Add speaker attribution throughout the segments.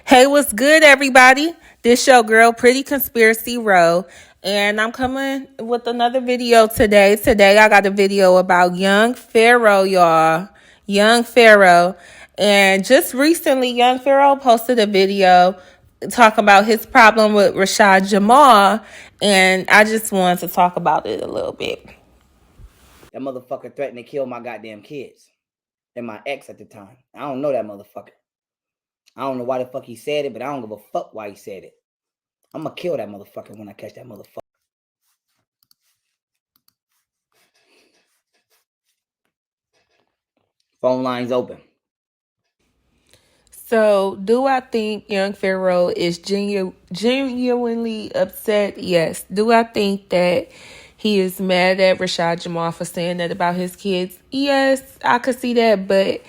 Speaker 1: Hey, what's good, everybody? This your girl, Pretty Conspiracy Row, and I'm coming with another video today. Today, I got a video about young Pharaoh, y'all. Young Pharaoh. And just recently, young Pharaoh posted a video talking about his problem with Rashad Jamal, and I just wanted to talk about it a little bit.
Speaker 2: That motherfucker threatened to kill my goddamn kids and my ex at the time. I don't know that motherfucker. I don't know why the fuck he said it, but I don't give a fuck why he said it. I'm gonna kill that motherfucker when I catch that motherfucker. Phone lines open.
Speaker 1: So, do I think young Pharaoh is genuinely upset? Yes. Do I think that he is mad at Rashad Jamal for saying that about his kids? Yes, I could see that. But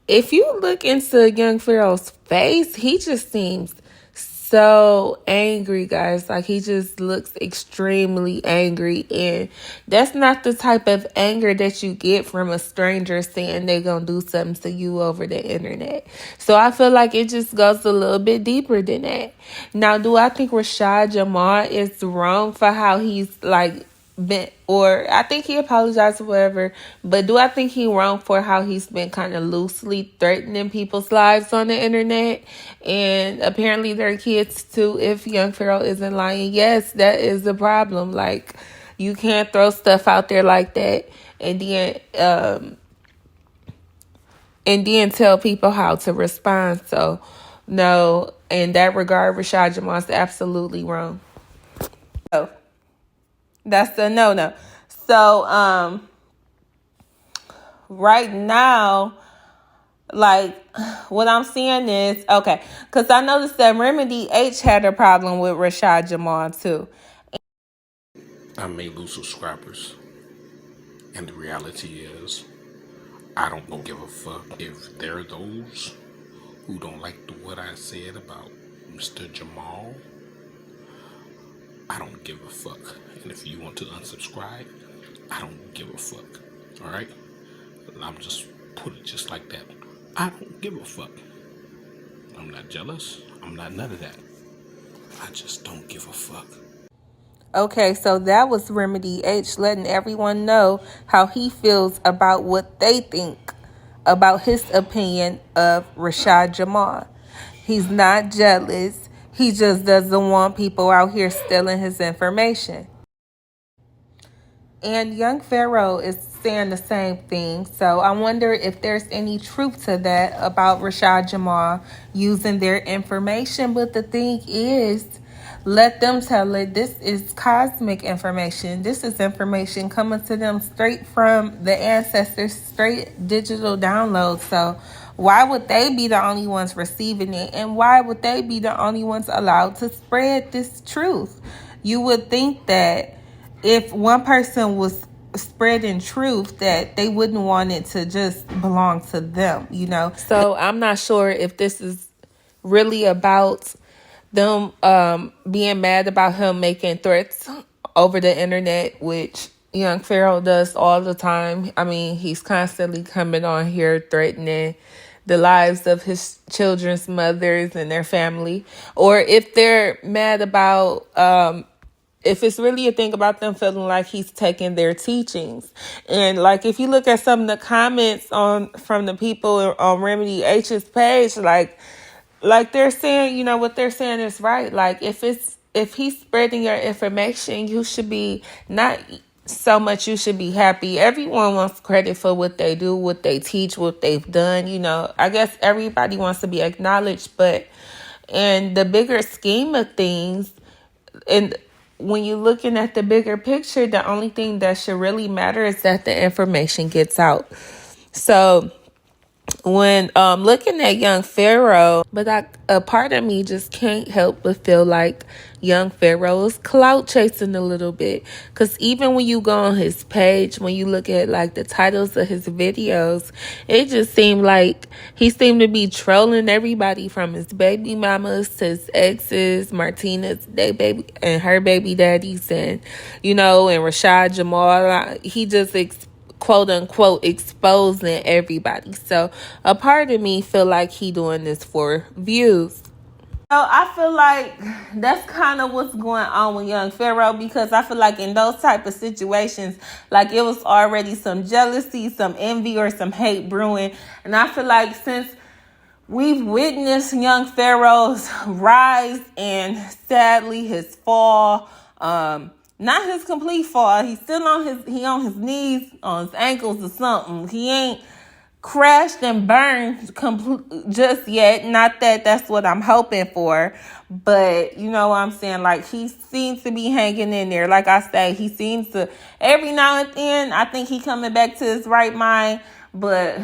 Speaker 1: if you look into young Pharaoh's face, he just seems so angry, guys. Like, he just looks extremely angry, and that's not the type of anger that you get from a stranger saying they're gonna do something to you over the internet. So I feel like it just goes a little bit deeper than that. Now, do I think Rashad Jamal is wrong for how he's like been, or I think he apologized or whatever, but do I think he wrong for how he's been kind of loosely threatening people's lives on the internet and apparently their kids too, if young Pharaoh isn't lying? Yes, that is a problem. Like, you can't throw stuff out there like that and then tell people how to respond. So no, in that regard, Rashad Jamal is absolutely wrong. Oh, that's a no. So right now, like, what I'm seeing is, okay, because I noticed that Remedy H had a problem with Rashad Jamal too.
Speaker 3: I may lose subscribers, and the reality is, I don't give a fuck if there are those who don't like what I said about Mr. Jamal. I don't give a fuck. And if you want to unsubscribe, I don't give a fuck. Alright? I'm just put it just like that. I don't give a fuck. I'm not jealous. I'm not none of that. I just don't give a fuck.
Speaker 1: Okay, so that was Remedy H letting everyone know how he feels about what they think about his opinion of Rashad Jamal. He's not jealous. He just doesn't want people out here stealing his information. And young Pharaoh is saying the same thing. So I wonder if there's any truth to that about Rashad Jamal using their information. But the thing is, let them tell it. This is cosmic information. This is information coming to them straight from the ancestors, straight digital download. So why would they be the only ones receiving it? And why would they be the only ones allowed to spread this truth? You would think that if one person was spreading truth, that they wouldn't want it to just belong to them, you know? So I'm not sure if this is really about them being mad about him making threats over the internet, which young Pharaoh does all the time. I mean, he's constantly coming on here threatening the lives of his children's mothers and their family, or if they're mad about if it's really a thing about them feeling like he's taking their teachings. And like, if you look at some of the comments on from the people on Remedy H's page, like they're saying, you know, what they're saying is right. Like, if he's spreading your information, you should be not so much you should be happy. Everyone wants credit for what they do, what they teach, what they've done. You know, I guess everybody wants to be acknowledged, but in the bigger scheme of things, and when you're looking at the bigger picture, the only thing that should really matter is that the information gets out. So when looking at young Pharaoh, but a part of me just can't help but feel like young Pharaoh is clout chasing a little bit. Because even when you go on his page, when you look at like the titles of his videos, it just seemed like he seemed to be trolling everybody from his baby mamas to his exes, Martina's they baby and her baby daddies, and you know, and Rashad Jamal. He just quote unquote exposing everybody. So a part of me feel like he doing this for views. I feel like that's kind of what's going on with young Pharaoh, because I feel like in those type of situations, like it was already some jealousy, some envy, or some hate brewing. And I feel like since we've witnessed young Pharaoh's rise and sadly his fall, not his complete fall. He's still on his knees, on his ankles or something. He ain't crashed and burned just yet. Not that that's what I'm hoping for, but you know what I'm saying? Like, he seems to be hanging in there. Like I say, he seems to, every now and then, I think he coming back to his right mind, but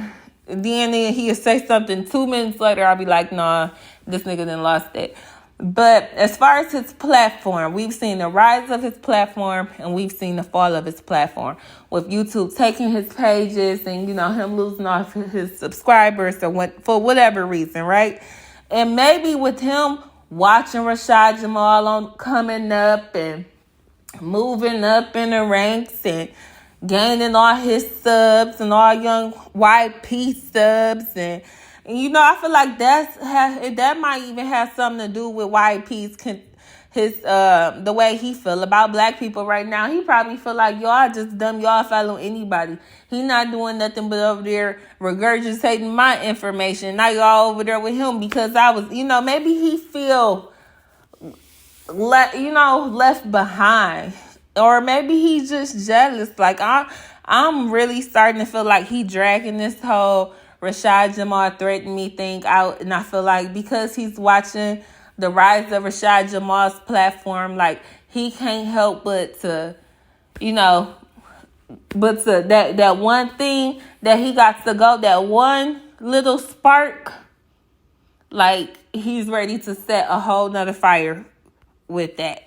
Speaker 1: then he'll say something 2 minutes later, I'll be like, nah, this nigga done lost it. But as far as his platform, we've seen the rise of his platform and we've seen the fall of his platform, with YouTube taking his pages and, you know, him losing off his subscribers or for whatever reason, right? And maybe with him watching Rashad Jamal coming up and moving up in the ranks and gaining all his subs and all young YP subs, and you know, I feel like that might even have something to do with YP's the way he feel about black people right now. He probably feel like y'all just dumb, y'all follow anybody. He not doing nothing but over there regurgitating my information. Now y'all over there with him because I was, you know, maybe he feel left behind, or maybe he's just jealous. Like I'm really starting to feel like he dragging this whole Rashad Jamal threatened me thing out, and I feel like because he's watching the rise of Rashad Jamal's platform, like he can't help but to, you know, but to that one thing that he got to go, that one little spark, like he's ready to set a whole nother fire with that.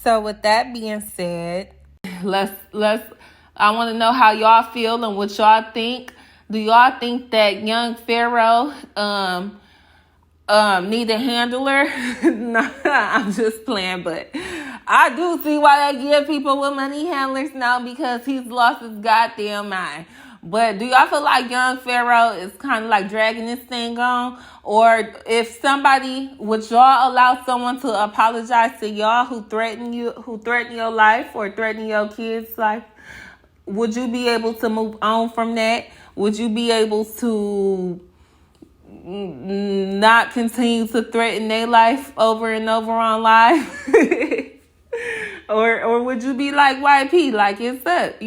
Speaker 1: So with that being said, let's I want to know how y'all feel and what y'all think. Do y'all think that young Pharaoh need a handler? No, I'm just playing, but I do see why they give people with money handlers now, because he's lost his goddamn mind. But do y'all feel like young Pharaoh is kind of like dragging this thing on? Or if somebody, would y'all allow someone to apologize to y'all who threaten your life or threaten your kids' life? Would you be able to move on from that? Would you be able to not continue to threaten their life over and over on live? or would you be like YP, like it's up?